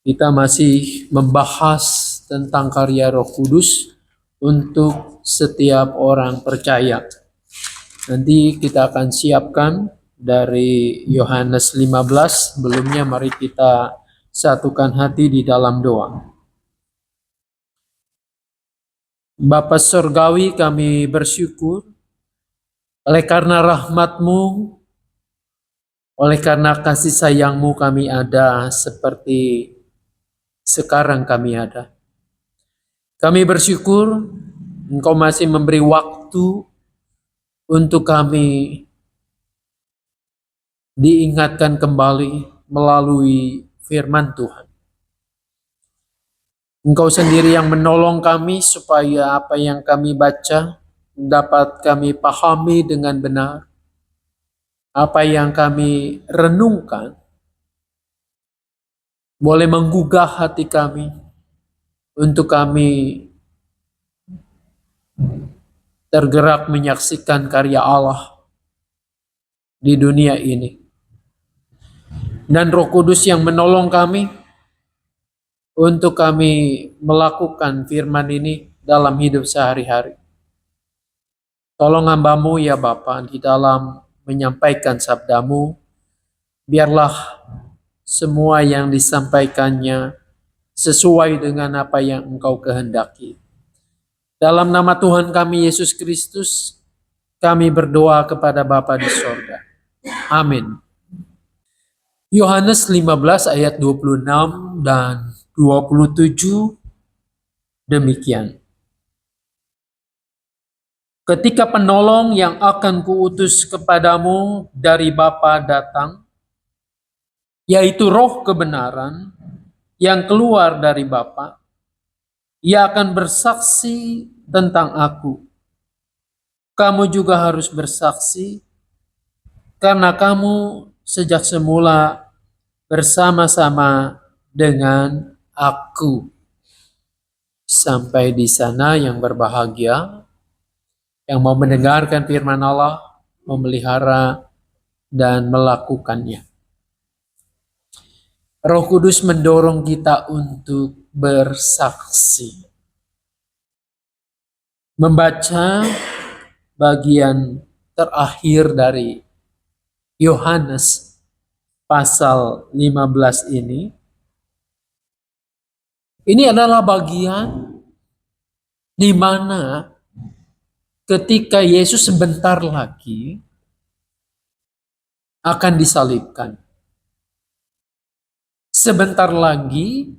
Kita masih membahas tentang karya Roh Kudus untuk setiap orang percaya. Nanti kita akan siapkan dari Yohanes 15. Sebelumnya mari kita satukan hati di dalam doa. Bapa Surgawi, kami bersyukur oleh karena rahmat-Mu, oleh karena kasih sayang-Mu kami ada seperti sekarang kami ada. Kami bersyukur Engkau masih memberi waktu untuk kami diingatkan kembali melalui firman Tuhan. Engkau sendiri yang menolong kami supaya apa yang kami baca dapat kami pahami dengan benar. Apa yang kami renungkan boleh menggugah hati kami untuk kami tergerak menyaksikan karya Allah di dunia ini. Dan Roh Kudus yang menolong kami untuk kami melakukan firman ini dalam hidup sehari-hari. Tolong hamba-Mu ya Bapa di dalam menyampaikan sabda-Mu, biarlah semua yang disampaikannya sesuai dengan apa yang Engkau kehendaki. Dalam nama Tuhan kami Yesus Kristus, kami berdoa kepada Bapa di sorga. Amin. Yohanes 15 ayat 26 dan 27 demikian. Ketika penolong yang akan kuutus kepadamu dari Bapa datang, yaitu Roh kebenaran yang keluar dari Bapa, Ia akan bersaksi tentang aku. Kamu juga harus bersaksi karena kamu sejak semula bersama-sama dengan aku. Sampai di sana yang berbahagia, yang mau mendengarkan firman Allah, memelihara, dan melakukannya. Roh Kudus mendorong kita untuk bersaksi. Membaca bagian terakhir dari Yohanes pasal 15 ini adalah bagian di mana ketika Yesus sebentar lagi akan disalibkan. Sebentar lagi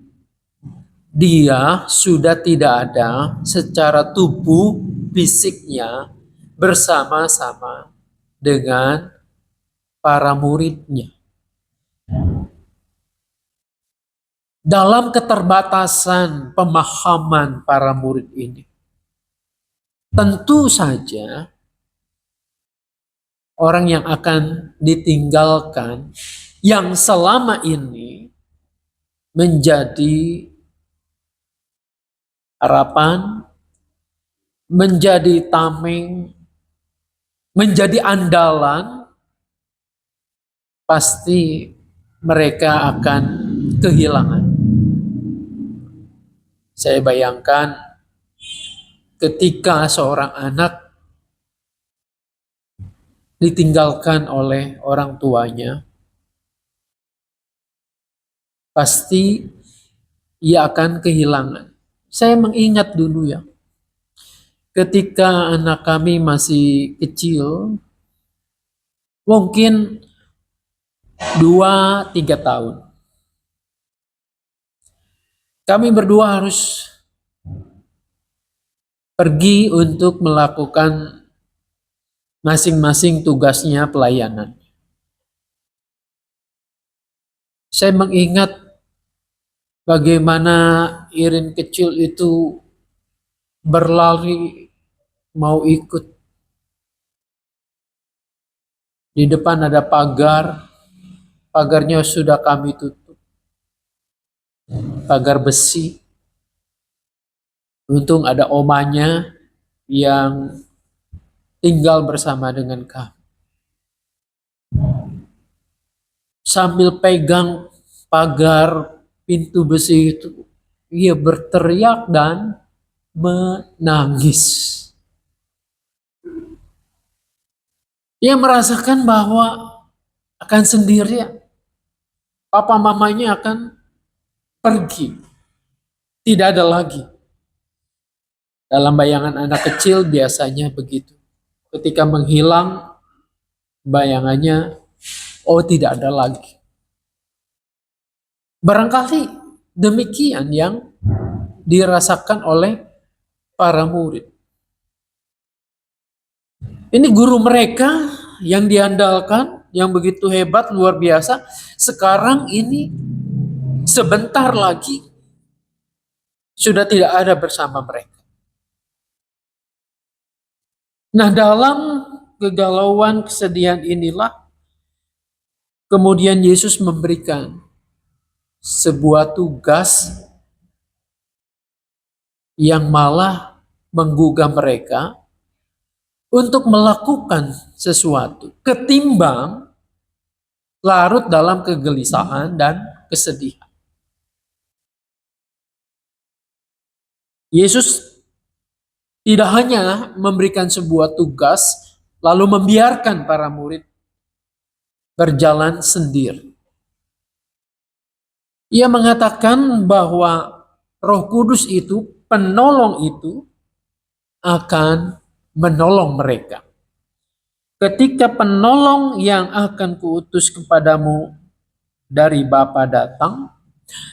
dia sudah tidak ada secara tubuh fisiknya bersama-sama dengan para muridnya. Dalam keterbatasan pemahaman para murid ini, tentu saja orang yang akan ditinggalkan yang selama ini menjadi harapan, menjadi tameng, menjadi andalan, pasti mereka akan kehilangan. Saya bayangkan ketika seorang anak ditinggalkan oleh orang tuanya, pasti ia akan kehilangan. Saya mengingat dulu ya, ketika anak kami masih kecil, mungkin 2-3 tahun. Kami berdua harus pergi untuk melakukan masing-masing tugasnya pelayanan. Saya mengingat bagaimana Irin kecil itu berlari mau ikut. Di depan ada pagar, pagarnya sudah kami tutup. Pagar besi. Untung ada omanya yang tinggal bersama dengan kami. Sambil pegang pagar pintu besi itu, ia berteriak dan menangis. Ia merasakan bahwa akan sendirian. Papa mamanya akan pergi. Tidak ada lagi. Dalam bayangan anak kecil biasanya begitu. Ketika menghilang, bayangannya, oh tidak ada lagi. Barangkali demikian yang dirasakan oleh para murid. Ini guru mereka yang diandalkan, yang begitu hebat, luar biasa. Sekarang ini sebentar lagi sudah tidak ada bersama mereka. Nah, dalam kegalauan, kesedihan inilah kemudian Yesus memberikan sebuah tugas yang malah menggugah mereka untuk melakukan sesuatu ketimbang larut dalam kegelisahan dan kesedihan. Yesus tidak hanya memberikan sebuah tugas lalu membiarkan para murid berjalan sendiri. Ia mengatakan bahwa Roh Kudus itu, penolong itu akan menolong mereka. Ketika penolong yang akan kuutus kepadamu dari Bapa datang,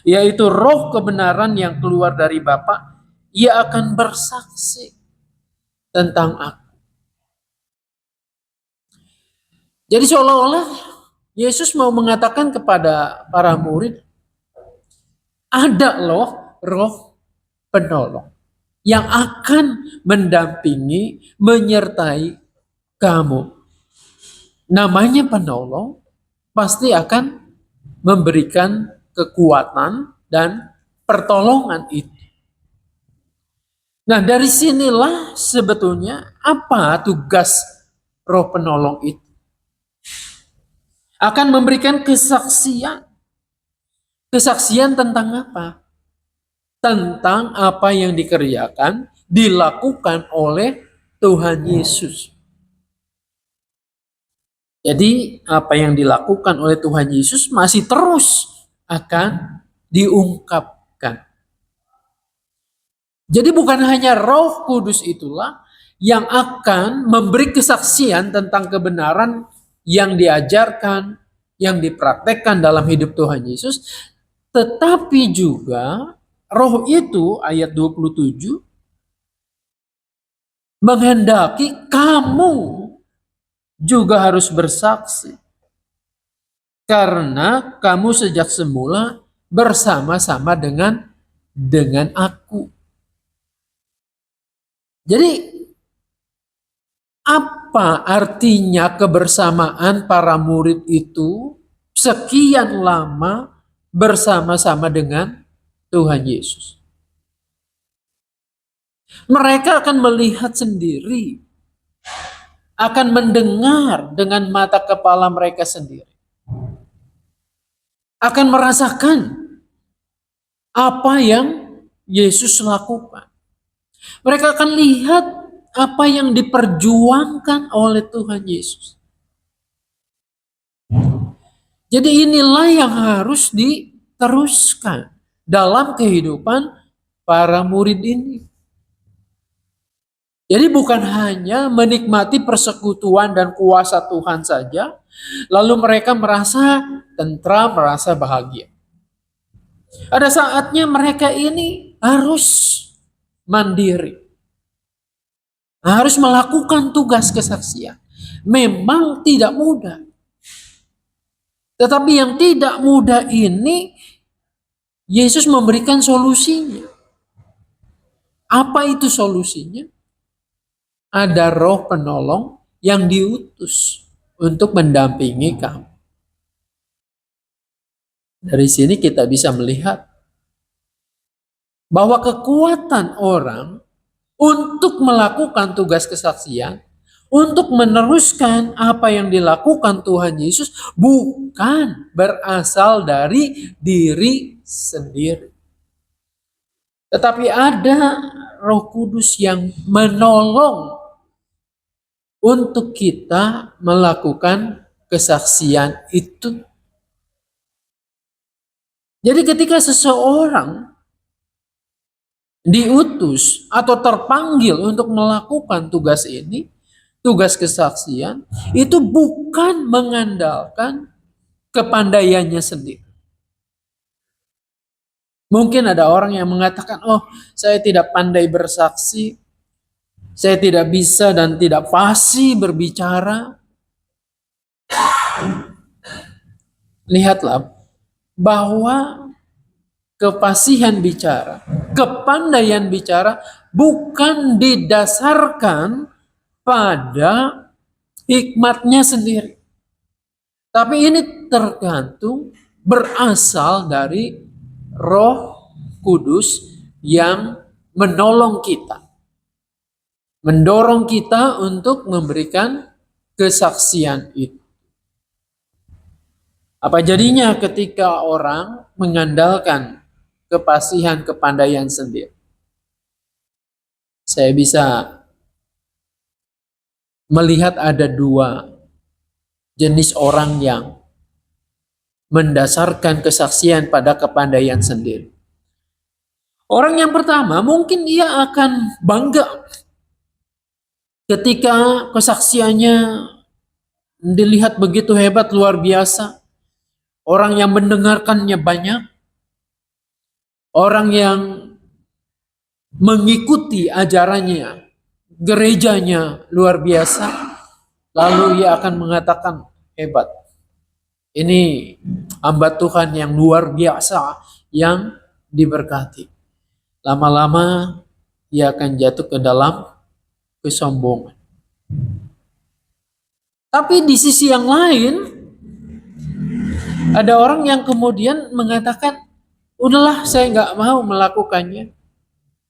yaitu roh kebenaran yang keluar dari Bapa, ia akan bersaksi tentang aku. Jadi seolah-olah Yesus mau mengatakan kepada para murid, ada loh roh penolong yang akan mendampingi, menyertai kamu. Namanya penolong, pasti akan memberikan kekuatan dan pertolongan itu. Nah, dari sinilah sebetulnya apa tugas roh penolong itu. Akan memberikan kesaksian. Kesaksian tentang apa? Tentang apa yang dikerjakan, dilakukan oleh Tuhan Yesus. Jadi apa yang dilakukan oleh Tuhan Yesus masih terus akan diungkapkan. Jadi bukan hanya Roh Kudus itulah yang akan memberi kesaksian tentang kebenaran yang diajarkan, yang dipraktekkan dalam hidup Tuhan Yesus, tetapi juga Roh itu, ayat 27, menghendaki kamu juga harus bersaksi. Karena kamu sejak semula bersama-sama dengan aku. Jadi apa artinya kebersamaan para murid itu sekian lama bersama-sama dengan Tuhan Yesus? Mereka akan melihat sendiri, akan mendengar dengan mata kepala mereka sendiri, akan merasakan apa yang Yesus lakukan. Mereka akan lihat apa yang diperjuangkan oleh Tuhan Yesus. Jadi inilah yang harus diteruskan dalam kehidupan para murid ini. Jadi bukan hanya menikmati persekutuan dan kuasa Tuhan saja, lalu mereka merasa tentram, merasa bahagia. Ada saatnya mereka ini harus mandiri, harus melakukan tugas kesaksian. Memang tidak mudah. Tetapi yang tidak mudah ini, Yesus memberikan solusinya. Apa itu solusinya? Ada roh penolong yang diutus untuk mendampingi kamu. Dari sini kita bisa melihat bahwa kekuatan orang untuk melakukan tugas kesaksian, untuk meneruskan apa yang dilakukan Tuhan Yesus bukan berasal dari diri sendiri. Tetapi ada Roh Kudus yang menolong untuk kita melakukan kesaksian itu. Jadi ketika seseorang diutus atau terpanggil untuk melakukan tugas ini, tugas kesaksian, itu bukan mengandalkan kepandaiannya sendiri. Mungkin ada orang yang mengatakan, oh saya tidak pandai bersaksi, saya tidak bisa dan tidak fasih berbicara. Lihatlah bahwa kefasihan bicara, kepandaian bicara bukan didasarkan pada hikmatnya sendiri. Tapi ini tergantung berasal dari Roh Kudus yang menolong kita. Mendorong kita untuk memberikan kesaksian itu. Apa jadinya ketika orang mengandalkan kefasihan kepandaian sendiri? Saya bisa melihat ada dua jenis orang yang mendasarkan kesaksian pada kepandaian sendiri. Orang yang pertama mungkin dia akan bangga ketika kesaksiannya dilihat begitu hebat, luar biasa. Orang yang mendengarkannya banyak. Orang yang mengikuti ajarannya, gerejanya luar biasa. Lalu ia akan mengatakan, hebat. Ini hamba Tuhan yang luar biasa, yang diberkati. Lama-lama ia akan jatuh ke dalam kesombongan. Tapi di sisi yang lain, ada orang yang kemudian mengatakan, udahlah saya nggak mau melakukannya.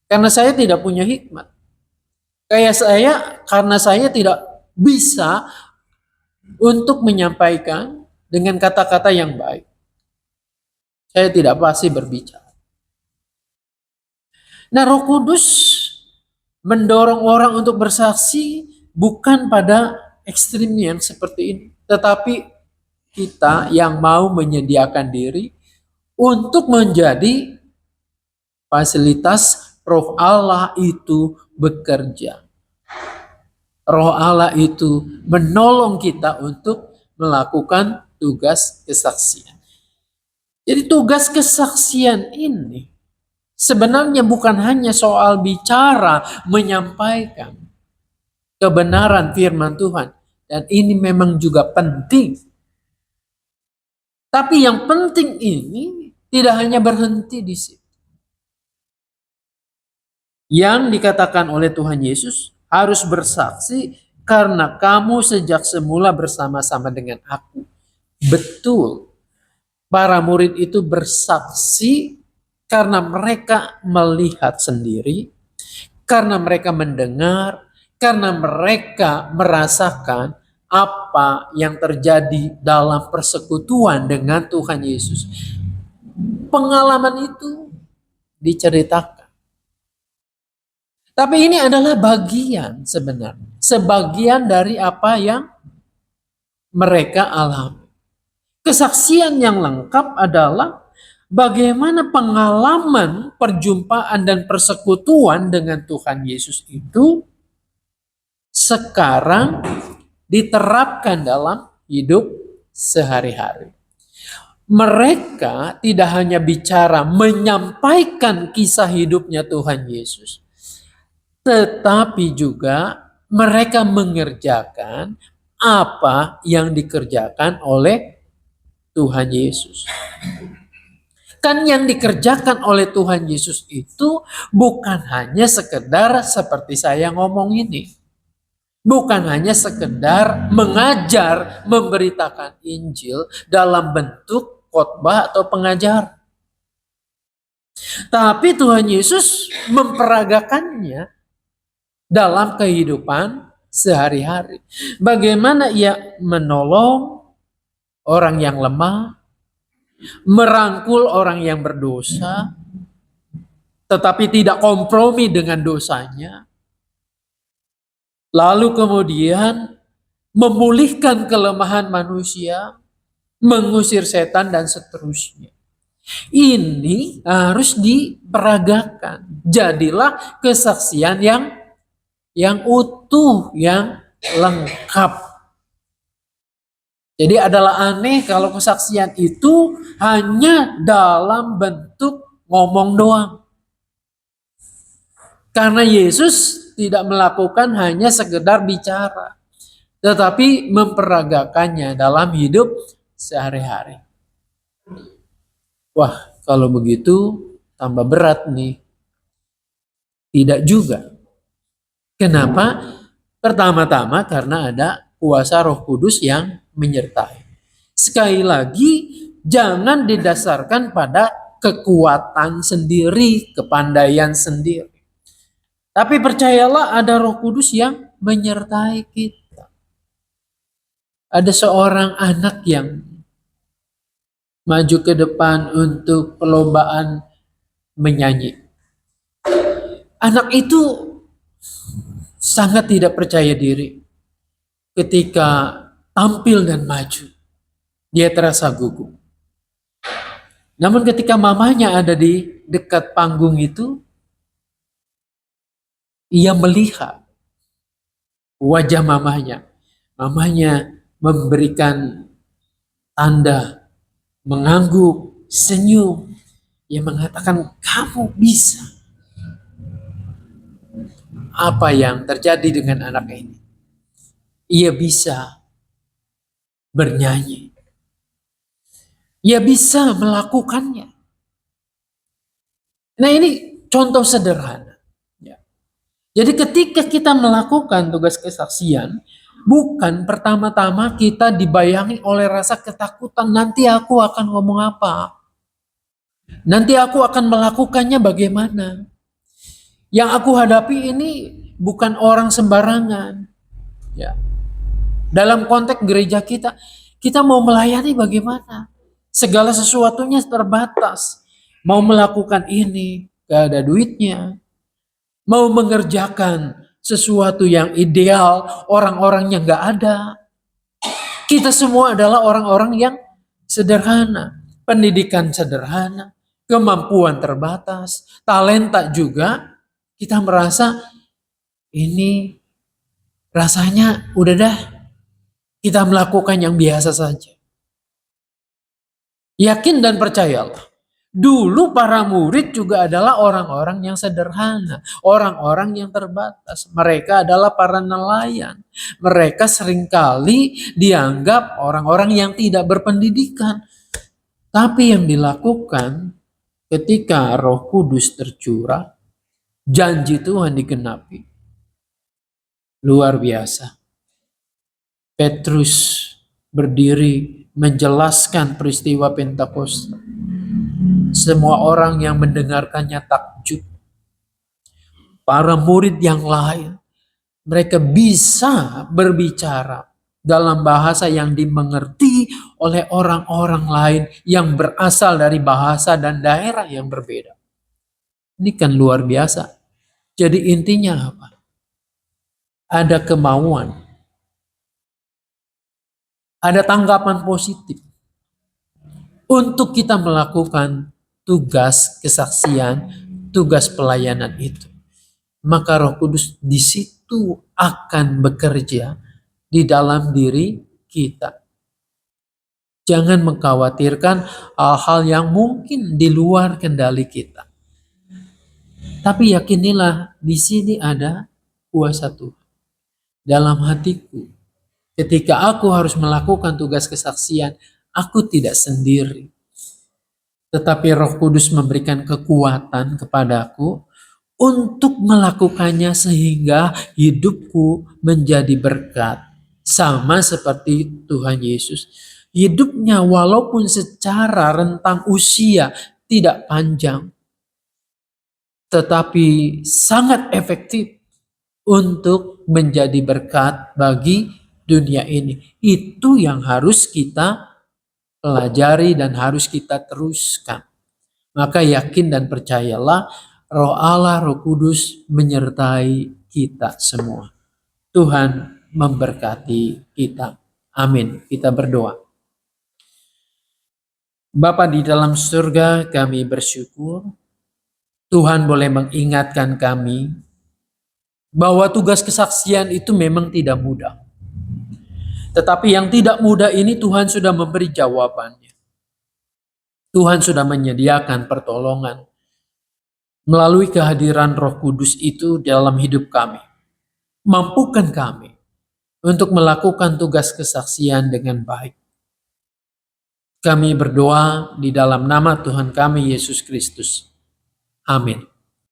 Karena saya tidak punya hikmat. Karena saya tidak bisa untuk menyampaikan dengan kata-kata yang baik. Saya tidak pasti berbicara. Nah, Roh Kudus mendorong orang untuk bersaksi bukan pada ekstrim yang seperti ini. Tetapi kita yang mau menyediakan diri untuk menjadi fasilitas Roh Allah itu bekerja. Roh Allah itu menolong kita untuk melakukan tugas kesaksian. Jadi tugas kesaksian ini sebenarnya bukan hanya soal bicara, menyampaikan kebenaran firman Tuhan. Dan ini memang juga penting. Tapi yang penting ini tidak hanya berhenti di situ. Yang dikatakan oleh Tuhan Yesus, harus bersaksi karena kamu sejak semula bersama-sama dengan aku. Betul, para murid itu bersaksi karena mereka melihat sendiri, karena mereka mendengar, karena mereka merasakan apa yang terjadi dalam persekutuan dengan Tuhan Yesus. Pengalaman itu diceritakan. Tapi ini adalah bagian sebenarnya. Sebagian dari apa yang mereka alami. Kesaksian yang lengkap adalah bagaimana pengalaman perjumpaan dan persekutuan dengan Tuhan Yesus itu sekarang diterapkan dalam hidup sehari-hari. Mereka tidak hanya bicara menyampaikan kisah hidupnya Tuhan Yesus, tetapi juga mereka mengerjakan apa yang dikerjakan oleh Tuhan Yesus. Kan yang dikerjakan oleh Tuhan Yesus itu bukan hanya sekedar seperti saya ngomong ini. Bukan hanya sekedar mengajar, memberitakan Injil dalam bentuk khotbah atau pengajar. Tapi Tuhan Yesus memperagakannya dalam kehidupan sehari-hari. Bagaimana ia menolong orang yang lemah, merangkul orang yang berdosa, tetapi tidak kompromi dengan dosanya. Lalu kemudian memulihkan kelemahan manusia, mengusir setan dan seterusnya. Ini harus diperagakan. Jadilah kesaksian yang utuh, yang lengkap. Jadi adalah aneh kalau kesaksian itu hanya dalam bentuk ngomong doang. Karena Yesus tidak melakukan hanya sekedar bicara, tetapi memperagakannya dalam hidup sehari-hari. Wah, kalau begitu tambah berat nih. Tidak juga. Kenapa? Pertama-tama karena ada kuasa Roh Kudus yang menyertai. Sekali lagi, jangan didasarkan pada kekuatan sendiri, kepandaian sendiri. Tapi percayalah ada Roh Kudus yang menyertai kita. Ada seorang anak yang maju ke depan untuk perlombaan menyanyi. Anak itu sangat tidak percaya diri ketika tampil dan maju. Dia terasa gugup. Namun ketika mamanya ada di dekat panggung itu, ia melihat wajah mamanya. Mamanya memberikan tanda, mengangguk, senyum. Ia mengatakan, kamu bisa. Apa yang terjadi dengan anak ini? Ia bisa bernyanyi. Ia bisa melakukannya. Nah, ini contoh sederhana. Jadi ketika kita melakukan tugas kesaksian, bukan pertama-tama kita dibayangi oleh rasa ketakutan, nanti aku akan ngomong apa? Nanti aku akan melakukannya bagaimana? Yang aku hadapi ini bukan orang sembarangan. Ya. Dalam konteks gereja kita mau melayani bagaimana? Segala sesuatunya terbatas. Mau melakukan ini, gak ada duitnya. Mau mengerjakan sesuatu yang ideal, orang-orangnya gak ada. Kita semua adalah orang-orang yang sederhana. Pendidikan sederhana, kemampuan terbatas, talenta juga. Kita merasa ini rasanya udah dah, kita melakukan yang biasa saja. Yakin dan percayalah, dulu para murid juga adalah orang-orang yang sederhana, orang-orang yang terbatas. Mereka adalah para nelayan. Mereka seringkali dianggap orang-orang yang tidak berpendidikan. Tapi yang dilakukan ketika Roh Kudus tercurah, janji Tuhan digenapi. Luar biasa. Petrus berdiri menjelaskan peristiwa Pentakosta. Semua orang yang mendengarkannya takjub. Para murid yang lain, mereka bisa berbicara dalam bahasa yang dimengerti oleh orang-orang lain yang berasal dari bahasa dan daerah yang berbeda. Ini kan luar biasa. Jadi intinya apa? Ada kemauan. Ada tanggapan positif untuk kita melakukan tugas kesaksian, tugas pelayanan itu. Maka Roh Kudus di situ akan bekerja di dalam diri kita. Jangan mengkhawatirkan hal-hal yang mungkin di luar kendali kita. Tapi yakinilah di sini ada kuasa Tuhan. Dalam hatiku, ketika aku harus melakukan tugas kesaksian, aku tidak sendiri. Tetapi Roh Kudus memberikan kekuatan kepadaku untuk melakukannya sehingga hidupku menjadi berkat. Sama seperti Tuhan Yesus. Hidupnya walaupun secara rentang usia tidak panjang, tetapi sangat efektif untuk menjadi berkat bagi dunia ini. Itu yang harus kita pelajari dan harus kita teruskan. Maka yakin dan percayalah, Roh Allah, Roh Kudus menyertai kita semua. Tuhan memberkati kita. Amin. Kita berdoa. Bapa di dalam surga, kami bersyukur Tuhan boleh mengingatkan kami bahwa tugas kesaksian itu memang tidak mudah. Tetapi yang tidak mudah ini Tuhan sudah memberi jawabannya. Tuhan sudah menyediakan pertolongan melalui kehadiran Roh Kudus itu dalam hidup kami. Mampukan kami untuk melakukan tugas kesaksian dengan baik. Kami berdoa di dalam nama Tuhan kami Yesus Kristus. Amin.